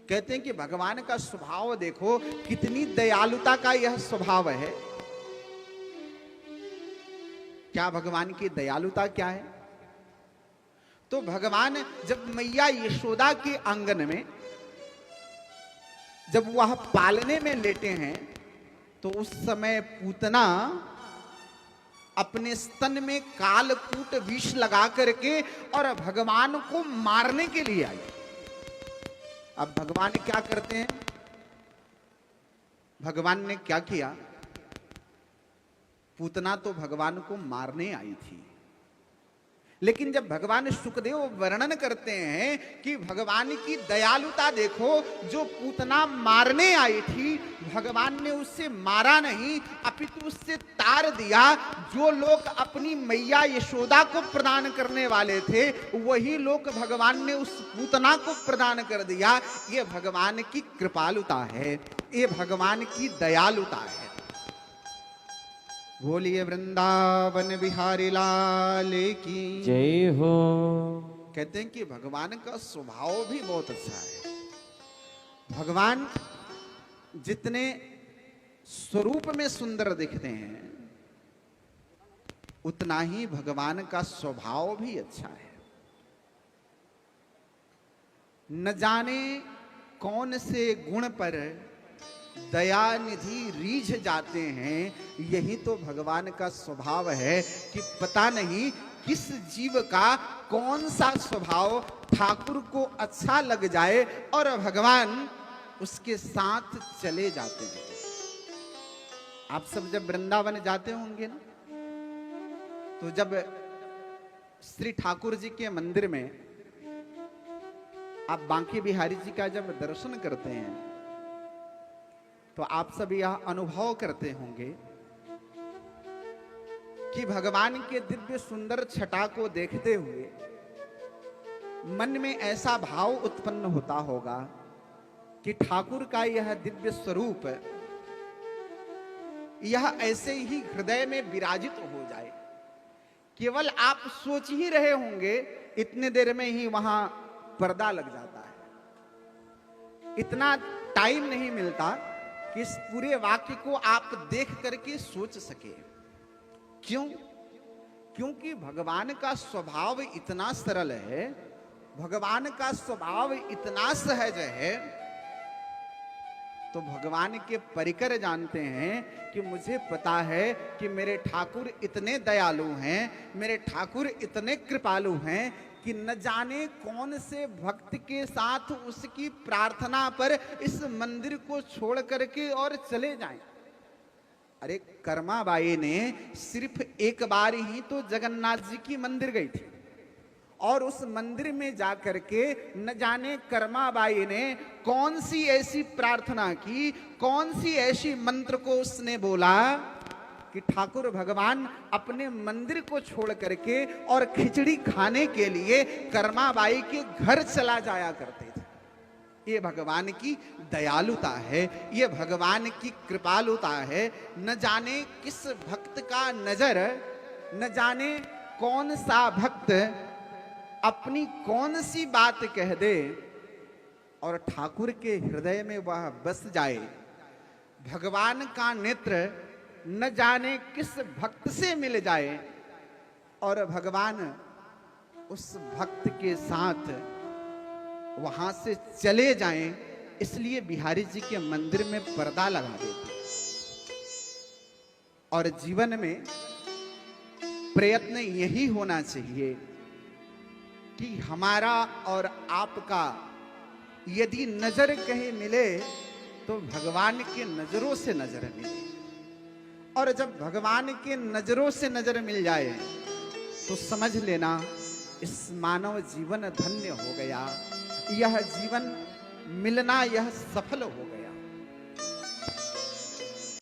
कहते हैं कि भगवान का स्वभाव देखो, कितनी दयालुता का यह स्वभाव है। क्या भगवान की दयालुता क्या है? तो भगवान जब मैया यशोदा के आंगन में जब वह पालने में लेटे हैं, तो उस समय पूतना अपने स्तन में कालकूट विष लगा करके और भगवान को मारने के लिए आई। अब भगवान क्या करते हैं? भगवान ने क्या किया? पूतना तो भगवान को मारने आई थी, लेकिन जब भगवान सुखदेव वर्णन करते हैं कि भगवान की दयालुता देखो, जो पूतना मारने आई थी, भगवान ने उससे मारा नहीं, अपितु उससे तार दिया। जो लोग अपनी मैया यशोदा को प्रदान करने वाले थे, वही लोग भगवान ने उस पूतना को प्रदान कर दिया। ये भगवान की कृपालुता है, ये भगवान की दयालुता है। बोलिए वृंदावन बिहारी लाल की जय हो। कहते हैं कि भगवान का स्वभाव भी बहुत अच्छा है। भगवान जितने स्वरूप में सुंदर दिखते हैं, उतना ही भगवान का स्वभाव भी अच्छा है। न जाने कौन से गुण पर दयानिधि रीझ जाते हैं, यही तो भगवान का स्वभाव है कि पता नहीं किस जीव का कौन सा स्वभाव ठाकुर को अच्छा लग जाए और भगवान उसके साथ चले जाते हैं। आप सब जब वृंदावन जाते होंगे ना, तो जब श्री ठाकुर जी के मंदिर में आप बांके बिहारी जी का जब दर्शन करते हैं, तो आप सब यह अनुभव करते होंगे कि भगवान के दिव्य सुंदर छटा को देखते हुए मन में ऐसा भाव उत्पन्न होता होगा कि ठाकुर का यह दिव्य स्वरूप यह ऐसे ही हृदय में विराजित हो जाए। केवल आप सोच ही रहे होंगे, इतने देर में ही वहां पर्दा लग जाता है। इतना टाइम नहीं मिलता कि इस पूरे वाक्य को आप देख करके सोच सके। क्यों? क्योंकि भगवान का स्वभाव इतना सरल है, भगवान का स्वभाव इतना सहज है। तो भगवान के परिकर जानते हैं कि मुझे पता है कि मेरे ठाकुर इतने दयालु हैं, मेरे ठाकुर इतने कृपालु हैं कि न जाने कौन से भक्त के साथ उसकी प्रार्थना पर इस मंदिर को छोड़ करके और चले जाएं। अरे कर्माबाई ने सिर्फ एक बार ही तो जगन्नाथ जी की मंदिर गई थी, और उस मंदिर में जाकर के न जाने कर्माबाई ने कौन सी ऐसी प्रार्थना की, कौन सी ऐसी मंत्र को उसने बोला कि ठाकुर भगवान अपने मंदिर को छोड़ करके और खिचड़ी खाने के लिए कर्माबाई के घर चला जाया करते थे। ये भगवान की दयालुता है, ये भगवान की कृपालुता है। न जाने किस भक्त का नजर, न जाने कौन सा भक्त अपनी कौन सी बात कह दे और ठाकुर के हृदय में वह बस जाए। भगवान का नेत्र न जाने किस भक्त से मिल जाए और भगवान उस भक्त के साथ वहां से चले जाएं। इसलिए बिहारी जी के मंदिर में पर्दा लगा देते। और जीवन में प्रयत्न यही होना चाहिए कि हमारा और आपका यदि नजर कहीं मिले तो भगवान के नजरों से नजर मिले। और जब भगवान के नजरों से नजर मिल जाए तो समझ लेना इस मानव जीवन धन्य हो गया, यह जीवन मिलना यह सफल हो गया।